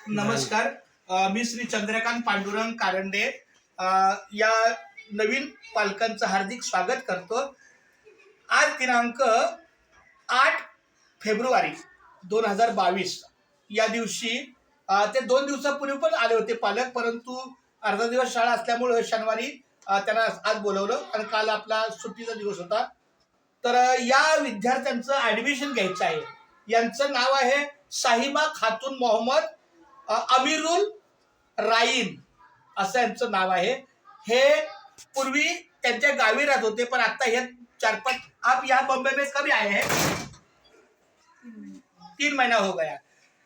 नमस्कार. मी श्री चंद्रकांत पांडुरंग कारंडे या नवीन पालकांचं हार्दिक स्वागत करतो. आज दिनांक 8 फेब्रुवारी 2022 या दिवशी ते 2 दिवसापूर्वी पण आले होते पालक, परंतु अर्धा दिवस शाळा असल्यामुळे शनिवारी त्यांना आज बोलवलं आणि काल आपला सुट्टीचा दिवस होता. तर या विद्यार्थ्यांचं ॲडमिशन घ्यायचं आहे. यांचं नाव आहे साहिबा खातून मोहम्मद अमीरुल राईन असं यांचं नाव आहे. हे पूर्वी त्यांच्या गावी राहत होते, पण आता हे 4-5 आप यहाँ बॉम्बे में कभी आए हैं? 3 महीना हो गया.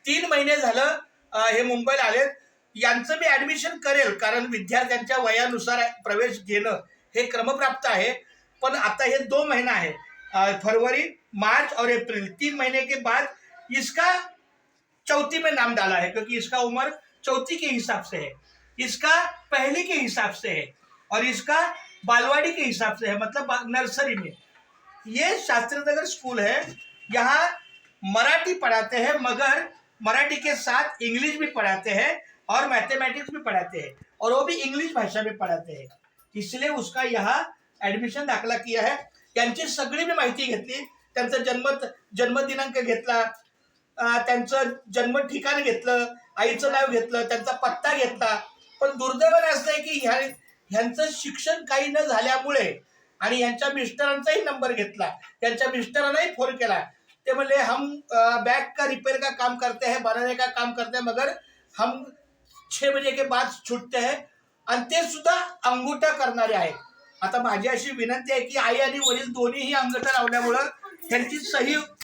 3 महिने झालं हे मुंबईला आलेत. यांचं मी ॲडमिशन करेल, कारण विद्यार्थ्यांच्या वयानुसार प्रवेश घेणं हे क्रमप्राप्त आहे. पण आता हे 2 महीना है, फरवरी, मार्च और अप्रैल, 3 महीने के बाद इसका चौथी में नाम डाला है, क्योंकि इसका उम्र चौथी के हिसाब से है, इसका पहली के हिसाब से है और इसका बालवाड़ी के हिसाब से है, मतलब नर्सरी में. ये शास्त्रीनगर स्कूल है. यहाँ मराठी पढ़ाते हैं, मगर मराठी के साथ इंग्लिश भी पढ़ाते हैं और मैथमेटिक्स भी पढ़ाते हैं, और वो भी इंग्लिश भाषा में पढ़ाते हैं. इसलिए उसका यहाँ ॲडमिशन दाखला किया है. त्यांची सगळी मी माहिती घेतली. त्यांचा जन्मदिनांक घेतला, त्यांचं जन्म ठिकाण घेतलं, आईचं नाव घेतलं, त्यांचा पत्ता घेतला. पण दुर्दैवाने असं आहे की ह्यांचं शिक्षण काही न झाल्यामुळे, आणि यांच्या मिस्टरांचाही नंबर घेतला, त्यांच्या मिस्टरांनाही फोन केला. ते म्हणले हम बैग का रिपेयर का काम करते हैं, बनाने का काम करते हैं, मगर हम 6 बजे के बाद छूटते हैं. आणि ते सुद्धा अंगुठा करणारे आहेत. आता माझी अशी विनंती आहे की आई आणि वडील दोन्हीही अंगठा लावल्यामुळं त्यांची सही